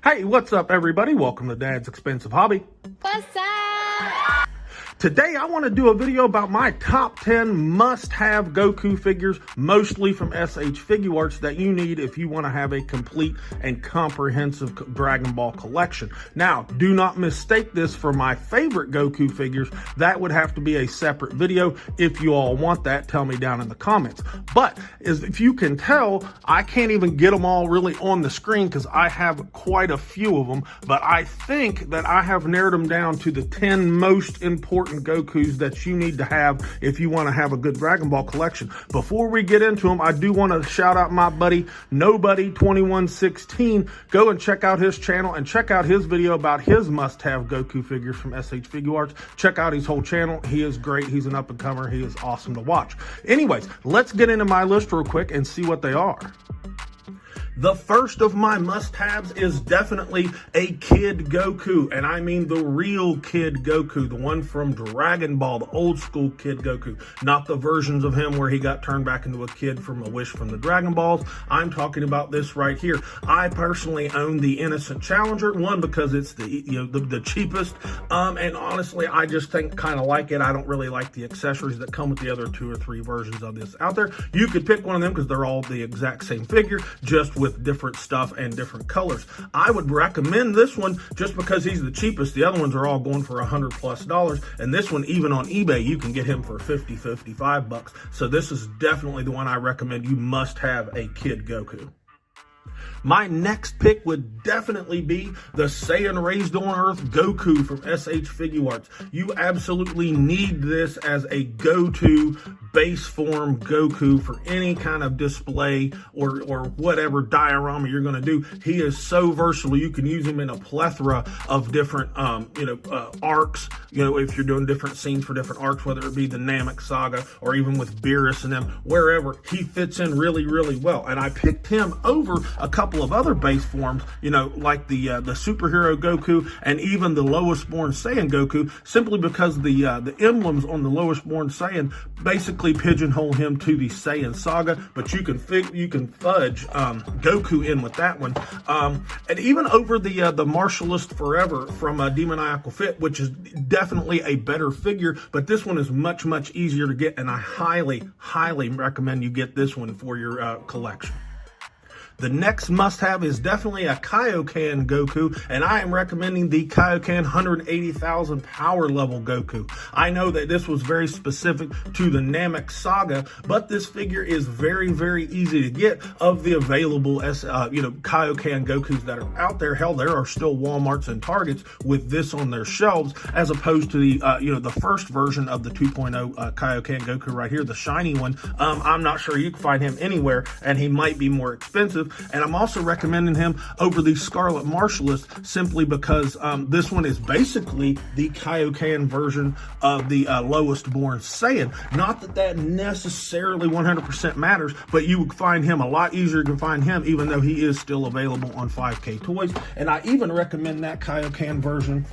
Hey, what's up, everybody? Welcome to Dad's Expensive Hobby. What's up? Today, I want to do a video about my top 10 must-have Goku figures, mostly from SH Figuarts, that you need if you want to have a complete and comprehensive Dragon Ball collection. Now, do not mistake this for my favorite Goku figures. That would have to be a separate video. If you all want that, tell me down in the comments. But if you can tell, I can't even get them all really on the screen because I have quite a few of them. But I think that I have narrowed them down to the 10 most important Gokus that you need to have if you want to have a good Dragon Ball collection. Before we get into them, I do want to shout out my buddy Nobody2116. Go and check out his channel and check out his video about his must-have Goku figures from SH Figuarts. Check out his whole channel. He is great. He's an up-and-comer. He is awesome to watch. Anyways, let's get into my list real quick and see what they are. The first of my must-haves is definitely a Kid Goku, and I mean the real Kid Goku, the one from Dragon Ball, the old school Kid Goku, not the versions of him where he got turned back into a kid from a wish from the Dragon Balls. I'm talking about this right here. I personally own the Innocent Challenger, one because it's the cheapest, and honestly, I just kind of like it. I don't really like the accessories that come with the other 2 or 3 versions of this out there. You could pick one of them because they're all the exact same figure, just with different stuff and different colors. I would recommend this one just because he's the cheapest. The other ones are all going for $100+, and this one, even on eBay, you can get him for $55. So this is definitely the one I recommend. You must have a Kid Goku. My next pick would definitely be the Saiyan Raised on Earth Goku from SH Figuarts. You absolutely need this as a go-to base form Goku for any kind of display or whatever diorama you're going to do. He is so versatile. You can use him in a plethora of different arcs. If you're doing different scenes for different arcs, whether it be the Namek saga or even with Beerus and them, wherever, he fits in really, really well. And I picked him over a couple of other base forms, like the superhero Goku and even the lowest born Saiyan Goku, simply because the emblems on the lowest born Saiyan basically pigeonhole him to the Saiyan saga, but you can fudge Goku in with that one, and even over the Martialist Forever from Demoniacal Fit, which is definitely a better figure, but this one is much easier to get, and I highly recommend you get this one for your collection. The next must-have is definitely a Kaioken Goku, and I am recommending the Kaioken 180,000 power level Goku. I know that this was very specific to the Namek saga, but this figure is very easy to get of the available Kaioken Gokus that are out there. Hell, there are still Walmarts and Targets with this on their shelves, as opposed to the the first version of the 2.0 Kaioken Goku right here, the shiny one. I'm not sure you can find him anywhere, and he might be more expensive. And I'm also recommending him over the Scarlet Martialist simply because this one is basically the Kaioken version of the lowest born Saiyan. Not that necessarily 100% matters, but you would find him a lot easier to find him, even though he is still available on 5K Toys. And I even recommend that Kaioken version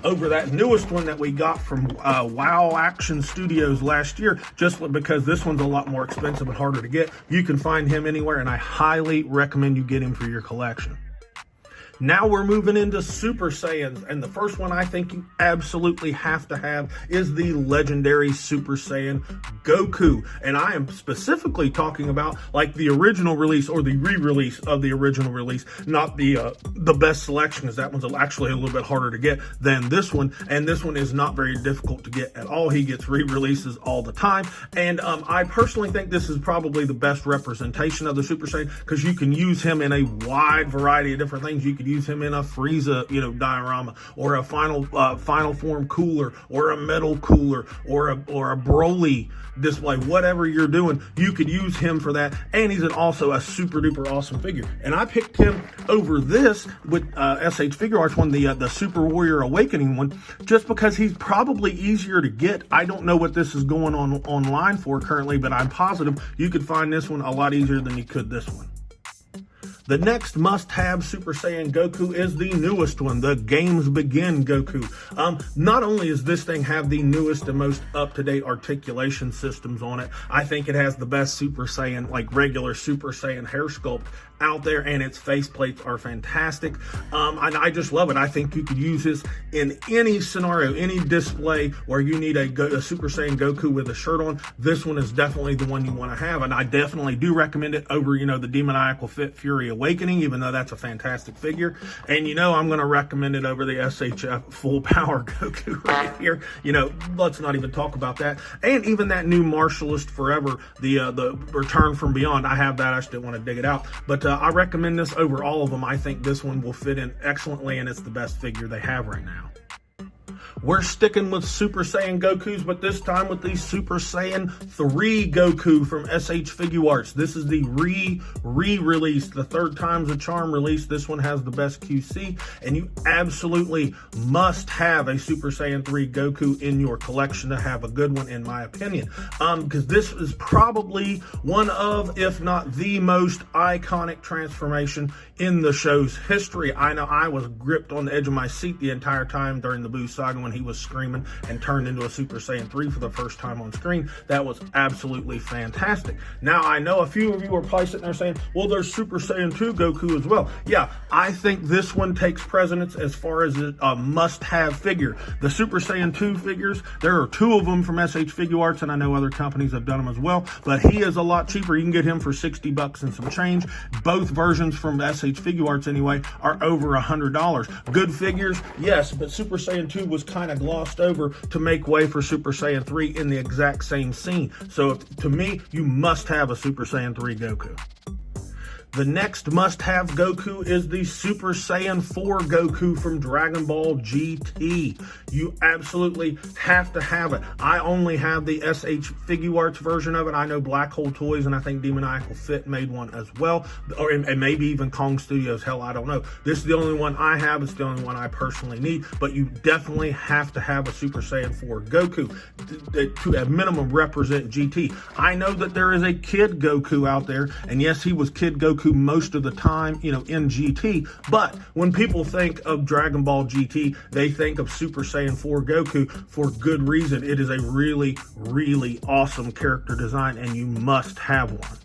over that newest one that we got from WoW Action Studios last year, just because this one's a lot more expensive and harder to get. You can find him anywhere, and I highly recommend you get him for your collection. Now we're moving into Super Saiyans, and the first one I think you absolutely have to have is the legendary Super Saiyan Goku. And I am specifically talking about like the original release or the re-release of the original release, not the best selection, because that one's actually a little bit harder to get than this one. And this one is not very difficult to get at all. He gets re-releases all the time. And I personally think this is probably the best representation of the Super Saiyan, because you can use him in a wide variety of different things. You could use him in a Frieza, diorama, or a final form cooler, or a metal cooler, or a Broly display. Whatever you're doing, you could use him for that. And he's also a super duper awesome figure. And I picked him over this with SH Figuarts one, the Super Warrior Awakening one, just because he's probably easier to get. I don't know what this is going on online for currently, but I'm positive you could find this one a lot easier than you could this one. The next must-have Super Saiyan Goku is the newest one, the Games Begin Goku. Not only does this thing have the newest and most up-to-date articulation systems on it, I think it has the best Super Saiyan, like regular Super Saiyan hair sculpt out there, and its faceplates are fantastic. And I just love it. I think you could use this in any scenario, any display where you need a Super Saiyan Goku with a shirt on. This one is definitely the one you want to have, and I definitely do recommend it over, the Demoniacal Fit Fury Awakening, even though that's a fantastic figure. And I'm going to recommend it over the SHF Full Power Goku right here. Let's not even talk about that. And even that new Martialist Forever, the Return from Beyond, I have that. I just didn't want to dig it out, but I recommend this over all of them. I think this one will fit in excellently, and it's the best figure they have right now. We're sticking with Super Saiyan Gokus, but this time with the Super Saiyan 3 Goku from SH Figuarts. This is the re-release, the third time's a charm release. This one has the best QC, and you absolutely must have a Super Saiyan 3 Goku in your collection to have a good one, in my opinion. Because this is probably one of, if not the most iconic transformation in the show's history. I know I was gripped on the edge of my seat the entire time during the Buu Saga when he was screaming and turned into a Super Saiyan 3 for the first time on screen. That was absolutely fantastic. Now, I know a few of you are probably sitting there saying, well, there's Super Saiyan 2 Goku as well. Yeah, I think this one takes precedence as far as a must-have figure. The Super Saiyan 2 figures, there are two of them from SH Figuarts, and I know other companies have done them as well, but he is a lot cheaper. You can get him for $60 and some change. Both versions from SH Figuarts, anyway, are over $100. Good figures, yes, but Super Saiyan 2 was kind of glossed over to make way for Super Saiyan 3 in the exact same scene. So to me, you must have a Super Saiyan 3 Goku. The next must-have Goku is the Super Saiyan 4 Goku from Dragon Ball GT. You absolutely have to have it. I only have the SH Figuarts version of it. I know Black Hole Toys and I think Demoniacal Fit made one as well, and maybe even Kong Studios. Hell, I don't know. This is the only one I have. It's the only one I personally need, but you definitely have to have a Super Saiyan 4 Goku to at minimum represent GT. I know that there is a Kid Goku out there, and yes, he was Kid Goku most of the time, in GT, but when people think of Dragon Ball GT, they think of Super Saiyan 4 Goku for good reason. It is a really, really awesome character design, and you must have one.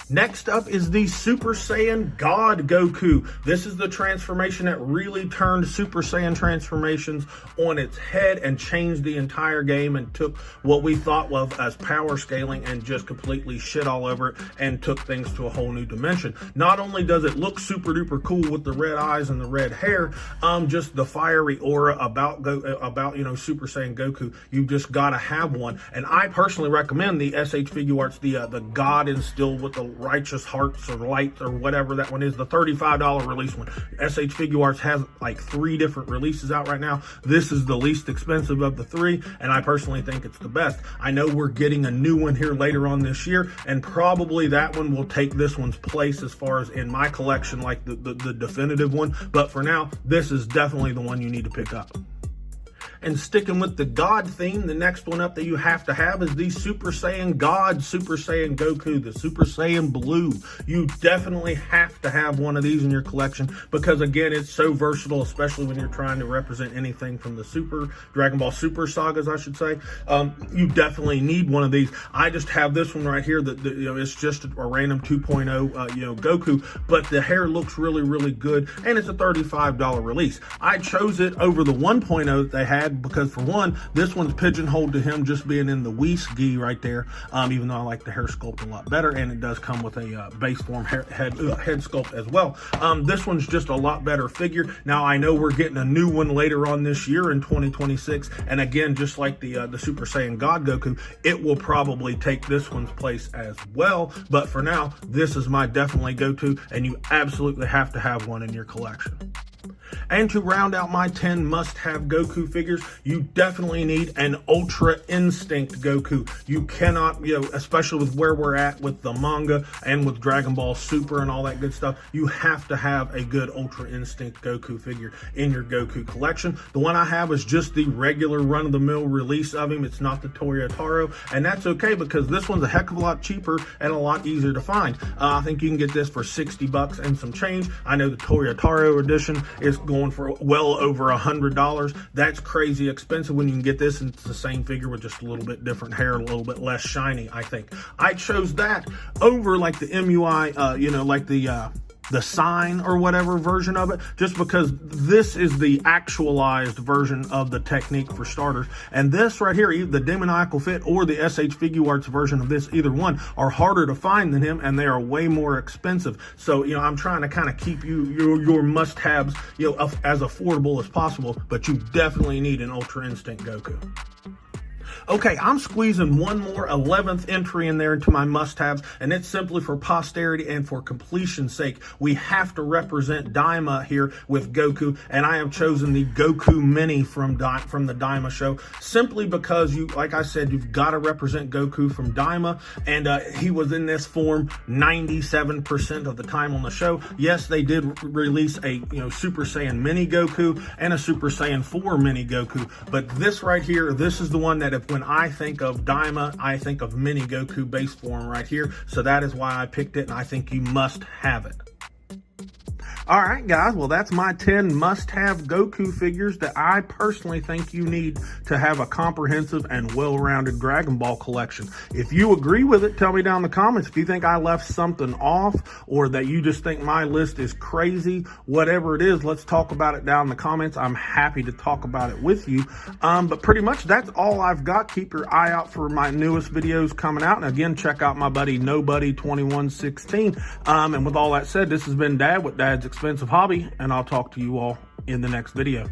Next up is the Super Saiyan God Goku. This is the transformation that really turned Super Saiyan transformations on its head and changed the entire game and took what we thought of as power scaling and just completely shit all over it and took things to a whole new dimension. Not only does it look super duper cool with the red eyes and the red hair, just the fiery aura about Super Saiyan Goku, you just gotta have one. And I personally recommend the SH Figuarts, the God instilled with the righteous hearts or light or whatever that one is, the $35 release one. SH Figuarts has like 3 different releases out right now. This is the least expensive of the 3, and I personally think it's the best. I know we're getting a new one here later on this year, and probably that one will take this one's place as far as in my collection, like the definitive one. But for now, this is definitely the one you need to pick up. And sticking with the God theme, the next one up that you have to have is the Super Saiyan God, Super Saiyan Goku, the Super Saiyan Blue. You definitely have to have one of these in your collection because, again, it's so versatile, especially when you're trying to represent anything from the Dragon Ball Super sagas, I should say. You definitely need one of these. I just have this one right here that it's just a random 2.0 Goku, but the hair looks really, really good, and it's a $35 release. I chose it over the 1.0 that they had because, for one, this one's pigeonholed to him just being in the Whis gi right there, even though I like the hair sculpt a lot better, and it does come with a base form head sculpt as well. This one's just a lot better figure. Now, I know we're getting a new one later on this year in 2026, and again, just like the Super Saiyan God Goku, it will probably take this one's place as well, but for now, this is my definitely go-to, and you absolutely have to have one in your collection. And to round out my 10 must-have Goku figures, you definitely need an Ultra Instinct Goku. You cannot, especially with where we're at with the manga and with Dragon Ball Super and all that good stuff, you have to have a good Ultra Instinct Goku figure in your Goku collection. The one I have is just the regular run-of-the-mill release of him. It's not the Toyotaro, and that's okay because this one's a heck of a lot cheaper and a lot easier to find. I think you can get this for 60 bucks and some change. I know the Toyotaro edition is going for well over $100. That's crazy expensive when you can get this and it's the same figure with just a little bit different hair, a little bit less shiny, I think. I chose that over like the MUI, like the sign or whatever version of it, just because this is the actualized version of the technique for starters. And this right here, the Demoniacal Fit or the SH Figuarts version of this, either one, are harder to find than him, and they are way more expensive. So, I'm trying to kind of keep your must-haves, as affordable as possible, but you definitely need an Ultra Instinct Goku. Okay, I'm squeezing one more 11th entry in there into my must-haves, and it's simply for posterity and for completion's sake. We have to represent Daima here with Goku, and I have chosen the Goku Mini from the Daima show, simply because, like I said, you've got to represent Goku from Daima, and he was in this form 97% of the time on the show. Yes, they did release a Super Saiyan Mini Goku and a Super Saiyan 4 Mini Goku, but this right here, this is the one that when I think of Daima, I think of Mini Goku base form right here. So that is why I picked it, and I think you must have it. All right, guys, well, that's my 10 must-have Goku figures that I personally think you need to have a comprehensive and well-rounded Dragon Ball collection. If you agree with it, tell me down in the comments. If you think I left something off or that you just think my list is crazy, whatever it is, let's talk about it down in the comments. I'm happy to talk about it with you. But pretty much that's all I've got. Keep your eye out for my newest videos coming out. And again, check out my buddy Nobody2116. And with all that said, this has been Dad with Dad's Expensive Hobby, and I'll talk to you all in the next video.